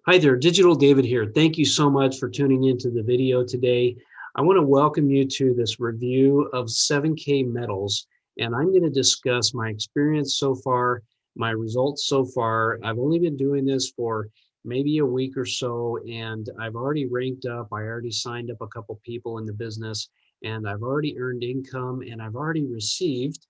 Hi there, Digital David here. Thank you so much for tuning into the video today. I want to welcome you to this review of 7K metals, and I'm going to discuss my experience so far, my results so far. I've only been doing this for maybe a week or so, and I've already ranked up. I already signed up a couple people in the business, and I've already earned income, and I've already received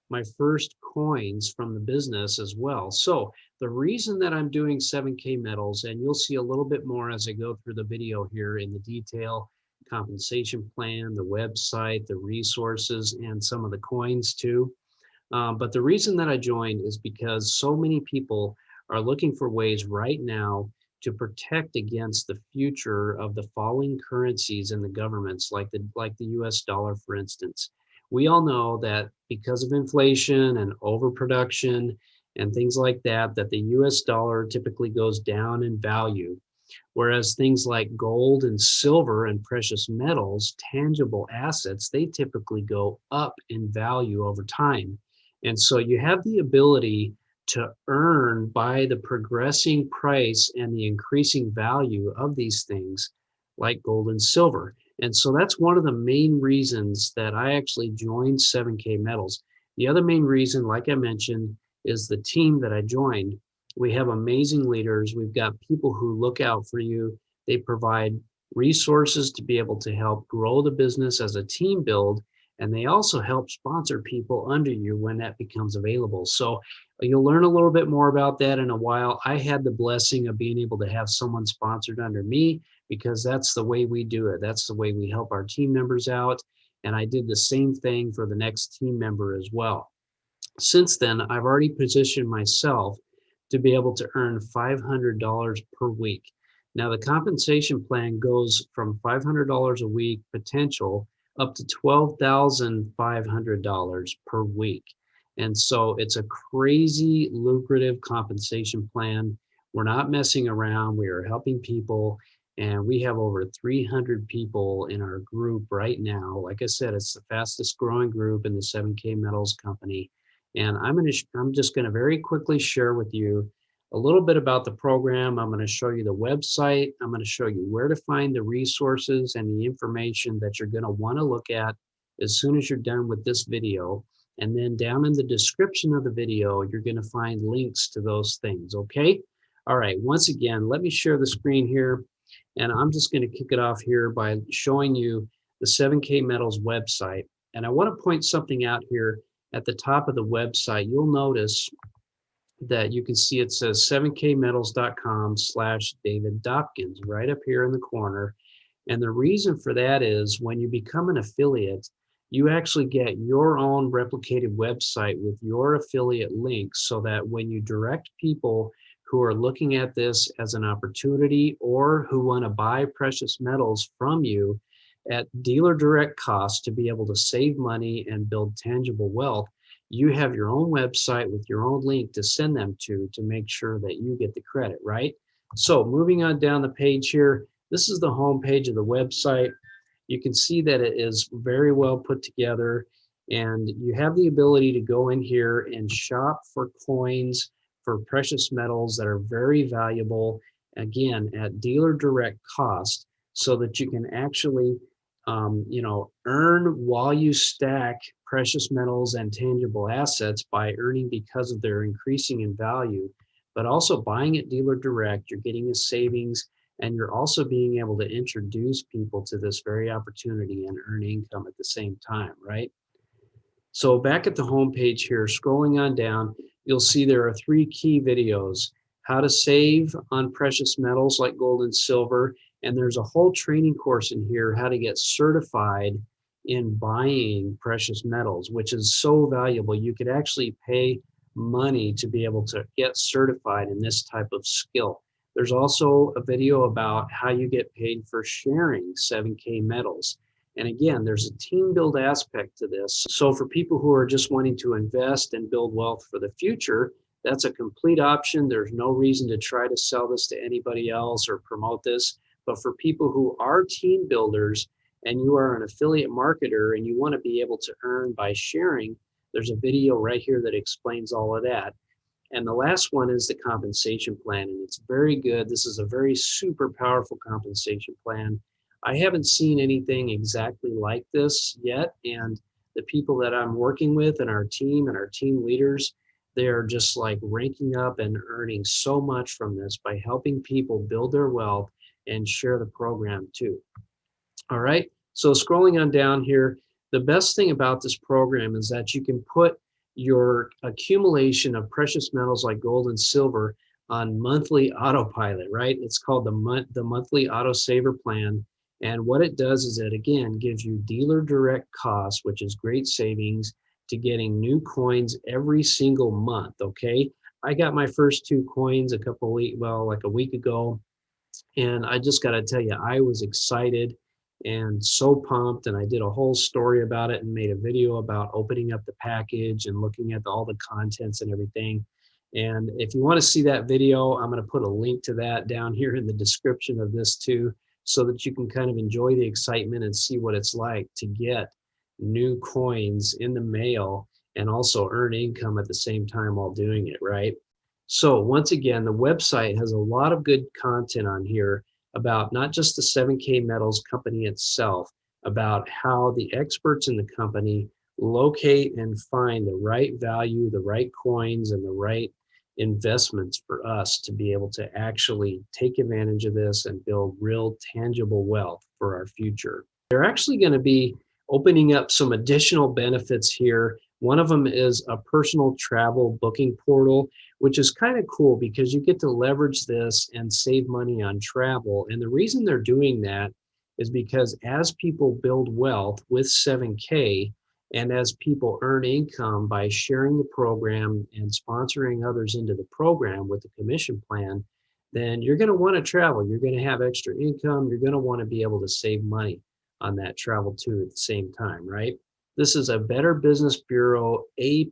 my first coins from the business as well. So the reason that I'm doing 7K metals, and you'll see a little bit more as I go through the video here in the detail, compensation plan, the website, the resources, and some of the coins too. But the reason that I joined is because so many people are looking for ways right now to protect against the future of the falling currencies in the governments, like the US dollar, for instance. We all know that because of inflation and overproduction and things like that, that the US dollar typically goes down in value, whereas things like gold and silver and precious metals, tangible assets, they typically go up in value over time. And so you have the ability to earn by the progressing price and the increasing value of these things like gold and silver. And so that's one of the main reasons that I actually joined 7K Metals. The other main reason, like I mentioned, is the team that I joined. We have amazing leaders. We've got people who look out for you. They provide resources to be able to help grow the business as a team build. And they also help sponsor people under you when that becomes available. So you'll learn a little bit more about that in a while. I had the blessing of being able to have someone sponsored under me because that's the way we do it. That's the way we help our team members out. And I did the same thing for the next team member as well. Since then, I've already positioned myself to be able to earn $500 per week. Now, the compensation plan goes from $500 a week potential up to $12,500 per week. And so it's a crazy lucrative compensation plan. We're not messing around. We are helping people. And we have over 300 people in our group right now. Like I said, it's the fastest growing group in the 7K Metals company. And I'm just going to very quickly share with you a little bit about the program. I'm going to show you the website. I'm going to show you where to find the resources and the information that you're going to want to look at as soon as you're done with this video. And then down in the description of the video, you're going to find links to those things. Okay. All right. Once again, let me share the screen here. And I'm just going to kick it off here by showing you the 7K Metals website. And I want to point something out here at the top of the website. You'll notice that you can see it says 7kmetals.com/David Dopkins right up here in the corner. And the reason for that is when you become an affiliate, you actually get your own replicated website with your affiliate links so that when you direct people who are looking at this as an opportunity or who want to buy precious metals from you at dealer direct cost to be able to save money and build tangible wealth, you have your own website with your own link to send them to make sure that you get the credit, right? So moving on down the page here, this is the home page of the website. You can see that it is very well put together, and you have the ability to go in here and shop for coins for precious metals that are very valuable, again, at dealer direct cost, so that you can actually earn while you stack precious metals and tangible assets by earning because of their increasing in value, but also buying at dealer direct, you're getting a savings, and you're also being able to introduce people to this very opportunity and earn income at the same time, right? So back at the home page here, scrolling on down, you'll see there are 3 key videos: how to save on precious metals like gold and silver, and there's a whole training course in here, how to get certified in buying precious metals, which is so valuable. You could actually pay money to be able to get certified in this type of skill. There's also a video about how you get paid for sharing 7K metals. And again, there's a team build aspect to this. So for people who are just wanting to invest and build wealth for the future, that's a complete option. There's no reason to try to sell this to anybody else or promote this. But for people who are team builders and you are an affiliate marketer and you want to be able to earn by sharing, there's a video right here that explains all of that. And the last one is the compensation plan, and it's very good. This is a very super powerful compensation plan. I haven't seen anything exactly like this yet, and the people that I'm working with and our team leaders, they're just like ranking up and earning so much from this by helping people build their wealth and share the program too. All right, so scrolling on down here, the best thing about this program is that you can put your accumulation of precious metals like gold and silver on monthly autopilot, right? It's called the monthly Autosaver plan. And what it does is it again gives you dealer direct costs, which is great savings to getting new coins every single month. Okay, I got my first two coins a couple weeks, well, like a week ago, and I just got to tell you, I was excited and so pumped. And I did a whole story about it and made a video about opening up the package and looking at all the contents and everything. And if you want to see that video, I'm going to put a link to that down here in the description of this too, so that you can kind of enjoy the excitement and see what it's like to get new coins in the mail and also earn income at the same time while doing it, right? So once again, the website has a lot of good content on here about not just the 7K Metals company itself, about how the experts in the company locate and find the right value, the right coins, and the right investments for us to be able to actually take advantage of this and build real tangible wealth for our future. They're actually going to be opening up some additional benefits here. One of them is a personal travel booking portal, which is kind of cool because you get to leverage this and save money on travel. And the reason they're doing that is because as people build wealth with 7K, and as people earn income by sharing the program and sponsoring others into the program with the commission plan, then you're going to want to travel. You're going to have extra income. You're going to want to be able to save money on that travel too at the same time, right? This is a Better Business Bureau A+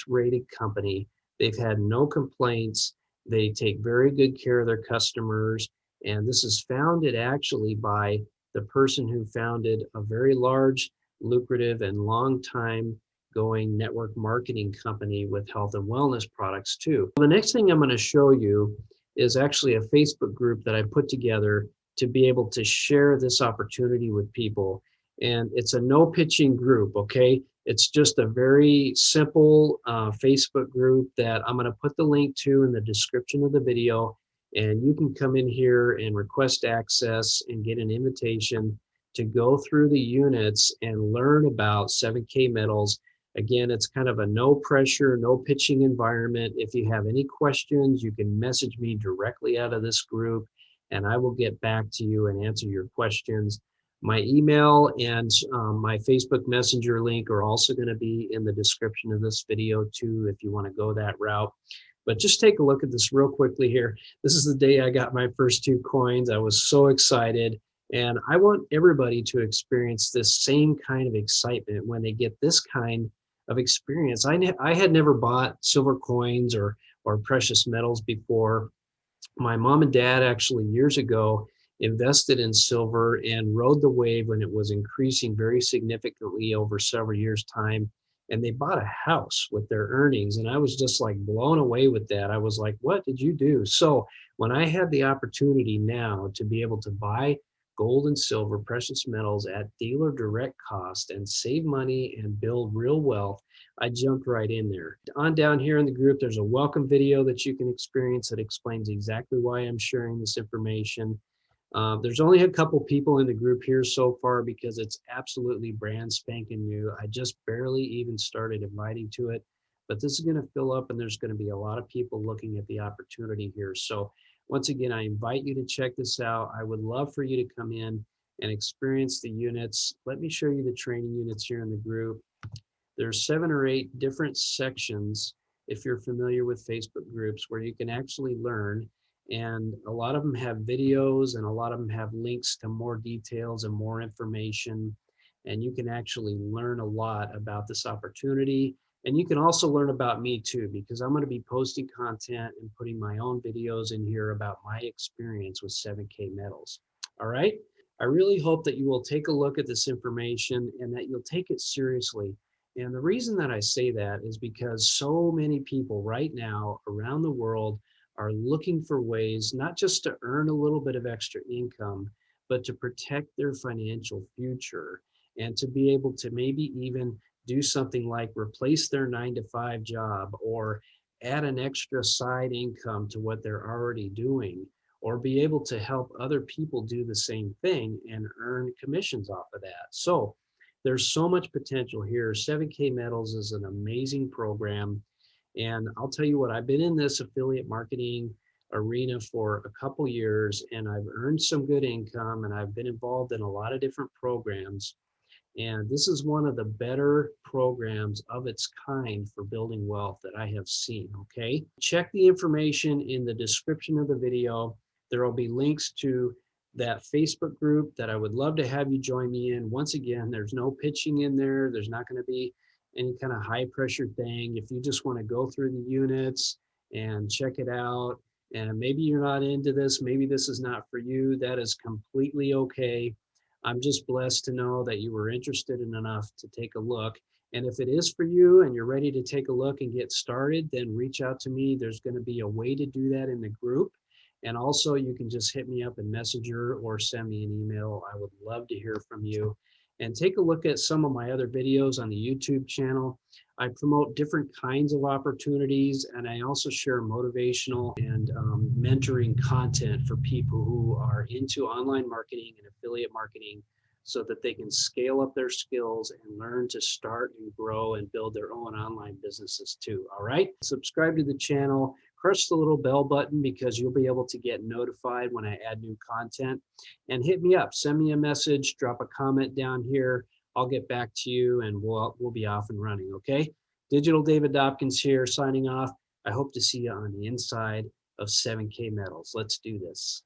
rated company. They've had no complaints. They take very good care of their customers. And this is founded actually by the person who founded a very large, lucrative, and long time going network marketing company with health and wellness products too. The next thing I'm going to show you is actually a Facebook group that I put together to be able to share this opportunity with people. And it's a no pitching group, okay? It's just a very simple Facebook group that I'm going to put the link to in the description of the video. And you can come in here and request access and get an invitation to go through the units and learn about 7K metals. Again, it's kind of a no pressure, no pitching environment. If you have any questions, you can message me directly out of this group and I will get back to you and answer your questions. My email and my Facebook Messenger link are also going to be in the description of this video too, if you want to go that route. But just take a look at this real quickly here. This is the day I got my first two coins. I was so excited. And I want everybody to experience this same kind of excitement when they get this kind of experience. I had never bought silver coins or precious metals before. My mom and dad actually years ago invested in silver and rode the wave when it was increasing very significantly over several years' time. And they bought a house with their earnings. And I was just like blown away with that. I was like, what did you do? So when I had the opportunity now to be able to buy gold and silver, precious metals at dealer direct cost and save money and build real wealth, I jumped right in there. On down here in the group, there's a welcome video that you can experience that explains exactly why I'm sharing this information. There's only a couple people in the group here so far because it's absolutely brand spanking new. I just barely even started inviting to it, but this is going to fill up and there's going to be a lot of people looking at the opportunity here. So once again, I invite you to check this out. I would love for you to come in and experience the units. Let me show you the training units here in the group. There's 7 or 8 different sections, if you're familiar with Facebook groups, where you can actually learn. And a lot of them have videos and a lot of them have links to more details and more information. And you can actually learn a lot about this opportunity. And you can also learn about me too, because I'm going to be posting content and putting my own videos in here about my experience with 7K metals. All right. I really hope that you will take a look at this information and that you'll take it seriously. And the reason that I say that is because so many people right now around the world are looking for ways not just to earn a little bit of extra income, but to protect their financial future and to be able to maybe even do something like replace their 9 to 5 job or add an extra side income to what they're already doing, or be able to help other people do the same thing and earn commissions off of that. So there's so much potential here. 7K Metals is an amazing program. And I'll tell you what, I've been in this affiliate marketing arena for a couple years, and I've earned some good income, and I've been involved in a lot of different programs. And this is one of the better programs of its kind for building wealth that I have seen, okay? Check the information in the description of the video. There will be links to that Facebook group that I would love to have you join me in. Once again, there's no pitching in there. There's not going to be any kind of high pressure thing. If you just want to go through the units and check it out, and maybe you're not into this, maybe this is not for you, that is completely okay. I'm just blessed to know that you were interested in enough to take a look. And if it is for you and you're ready to take a look and get started, then reach out to me. There's going to be a way to do that in the group. And also you can just hit me up in Messenger or send me an email. I would love to hear from you. And take a look at some of my other videos on the YouTube channel. I promote different kinds of opportunities, and I also share motivational and mentoring content for people who are into online marketing and affiliate marketing so that they can scale up their skills and learn to start and grow and build their own online businesses too. All right, subscribe to the channel, press the little bell button because you'll be able to get notified when I add new content, and hit me up, send me a message, drop a comment down here. I'll get back to you and we'll be off and running, okay? Digital David Dopkins here, signing off. I hope to see you on the inside of 7K Metals. Let's do this.